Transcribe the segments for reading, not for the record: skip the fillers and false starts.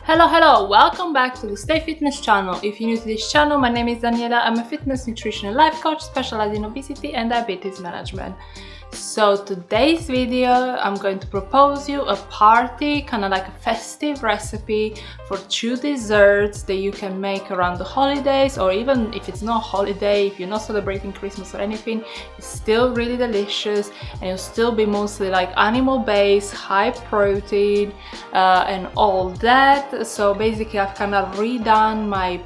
Hello, welcome back to the Stay Fitness channel. If you're new to this channel, my name is Daniela. I'm a fitness, nutrition and life coach specialized in obesity and diabetes management. So today's video, I'm going to propose you a party, kind of like a festive recipe for 2 desserts that you can make around the holidays, or even if it's not holiday, if you're not celebrating Christmas or anything, it's still really delicious and it'll still be mostly like animal based, high protein and all that. So basically I've kind of redone my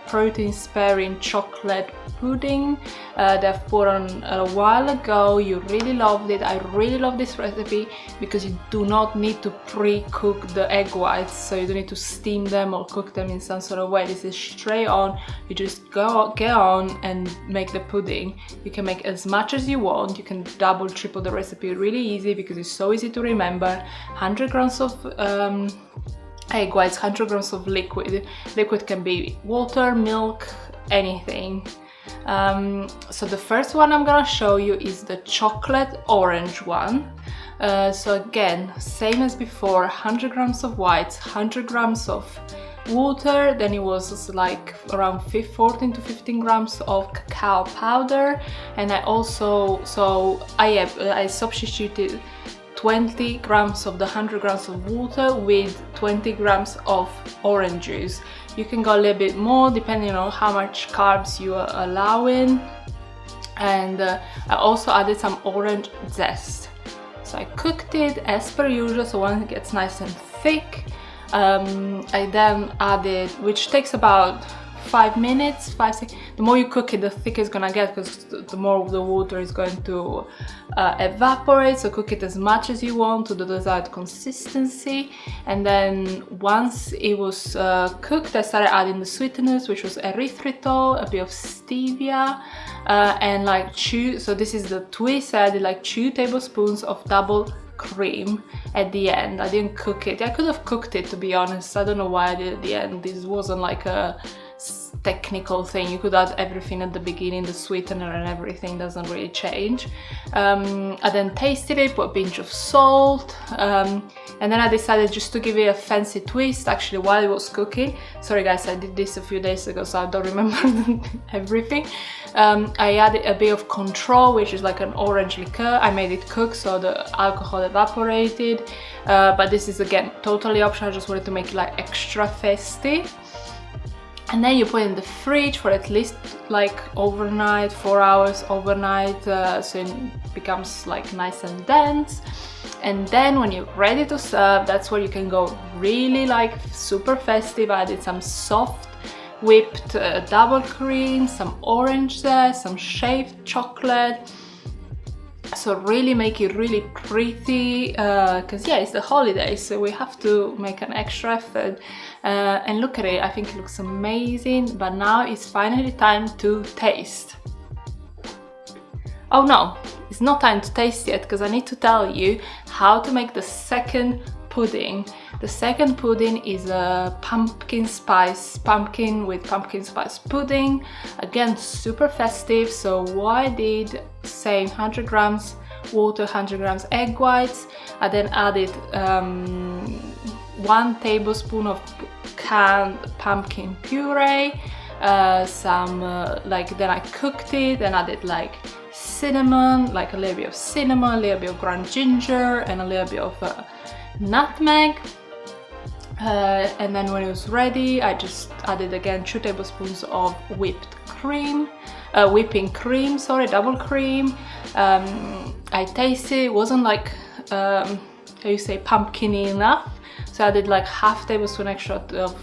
protein sparing chocolate pudding that I've put on a while ago. You really loved it. I really love this recipe because you do not need to pre-cook the egg whites, so you don't need to steam them or cook them in some sort of way. This is straight on. You just get on and make the pudding. You can make as much as you want. You can double, triple the recipe really easy because it's so easy to remember. 100 grams of egg whites, 100 grams of liquid. Liquid can be water, milk, anything. So the first one I'm gonna show you is the chocolate orange one. So again, same as before, 100 grams of whites, 100 grams of water, then it was like around 14 to 15 grams of cacao powder, and I also, I substituted 20 grams of the 100 grams of water with 20 grams of orange juice. You can go a little bit more depending on how much carbs you are allowing. And I also added some orange zest. So I cooked it as per usual, so once it gets nice and thick, I then added, which takes about 5 minutes, 6. The more you cook it, the thicker it's gonna get because the more of the water is going to evaporate. So cook it as much as you want to the desired consistency. And then once it was cooked, I started adding the sweeteners, which was erythritol, a bit of stevia, and like so this is the twist. I added like 2 tablespoons of double cream at the end. I didn't cook it. I could have cooked it, to be honest. I don't know why I did at the end. This wasn't like a technical thing. You could add everything at the beginning, the sweetener and everything doesn't really change. I then tasted it, put a pinch of salt, and then I decided just to give it a fancy twist actually while it was cooking. Sorry guys, I did this a few days ago, so I don't remember everything. I added a bit of control, which is like an orange liqueur. I made it cook so the alcohol evaporated, but this is again totally optional. I just wanted to make it like extra festive. And then you put it in the fridge for at least like overnight, 4 hours overnight, so it becomes like nice and dense. And then when you're ready to serve, that's where you can go really like super festive. I did some soft whipped double cream, some orange zest, some shaved chocolate. So really make it really pretty, because yeah, it's the holidays, so we have to make an extra effort. And look at it, I think it looks amazing. But now it's finally time to taste. Oh no, it's not time to taste yet, because I need to tell you how to make the second pudding. The second pudding is a pumpkin with pumpkin spice pudding. Again, super festive. So what I did, same 100 grams water, 100 grams egg whites. I then added 1 tablespoon of canned pumpkin puree, then I cooked it and added like cinnamon, like a little bit of cinnamon, a little bit of ground ginger and a little bit of nutmeg. And then when it was ready, I just added again 2 tablespoons of whipping cream, double cream. I tasted it wasn't like how you say pumpkin-y enough, so I added like half tablespoon extra of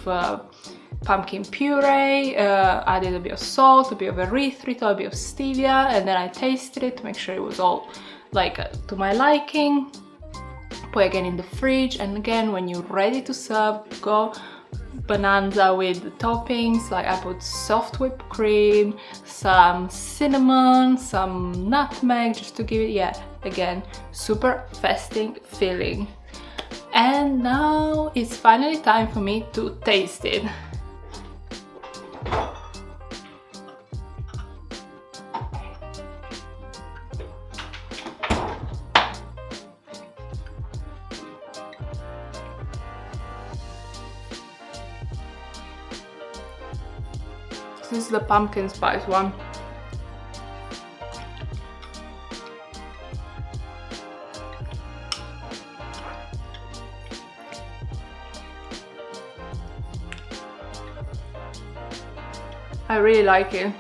pumpkin puree, added a bit of salt, a bit of erythritol, a bit of stevia, and then I tasted it to make sure it was all like to my liking. Put again in the fridge, and again when you're ready to serve, go bonanza with the toppings. Like I put soft whipped cream, some cinnamon, some nutmeg, just to give it, yeah, again, super festive feeling. And now it's finally time for me to taste it. This is the pumpkin spice one. I really like it.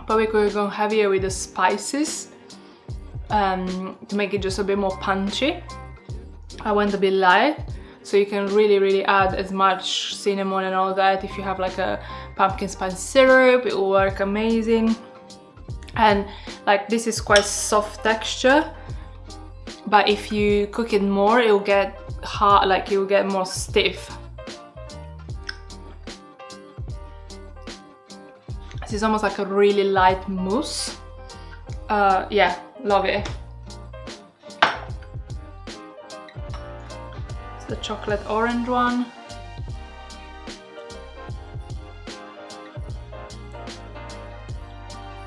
Probably could go heavier with the spices to make it just a bit more punchy. I went a bit light, so you can really add as much cinnamon and all that. If you have like a pumpkin spice syrup, it will work amazing. And like this is quite soft texture, but if you cook it more, it will get hard, like it will get more stiff. This is almost like a really light mousse. Yeah, love it. It's the chocolate orange one.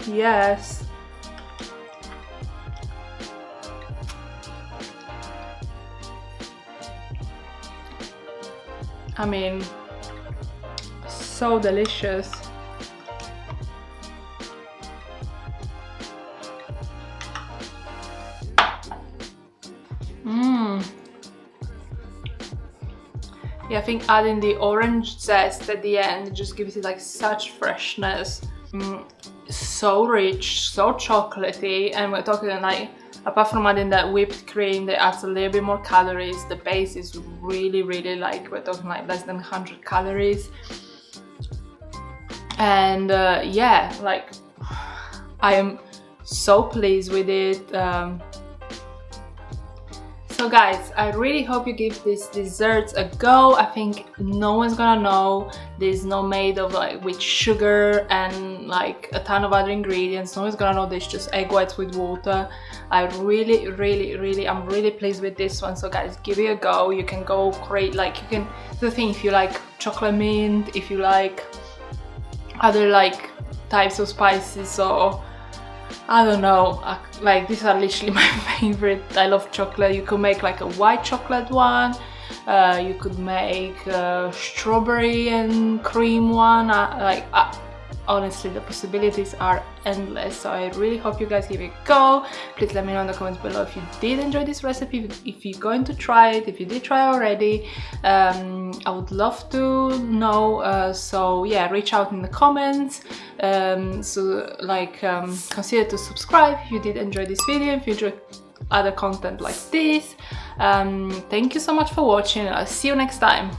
Yes. I mean, so delicious. Yeah, I think adding the orange zest at the end just gives it like such freshness. So rich, so chocolatey, and we're talking like, apart from adding that whipped cream that adds a little bit more calories, the base is really like, we're talking like less than 100 calories. And yeah, like I am so pleased with it. So guys, I really hope you give this dessert a go. I think no one's gonna know this is not made of like with sugar and like a ton of other ingredients. No one's gonna know this, just egg whites with water. I I'm really pleased with this one. So guys, give it a go. You can go create, like, you can, the thing, if you like chocolate mint, if you like other like types of spices, or I don't know, like these are literally my favorite. I love chocolate. You could make like a white chocolate one, you could make a strawberry and cream one, honestly the possibilities are endless. So I really hope you guys give it a go. Please let me know in the comments below if you did enjoy this recipe, if you're going to try it, if you did try already. I would love to know, so yeah, reach out in the comments. Consider to subscribe if you did enjoy this video, if you enjoy other content like this. Thank you so much for watching, and I'll see you next time.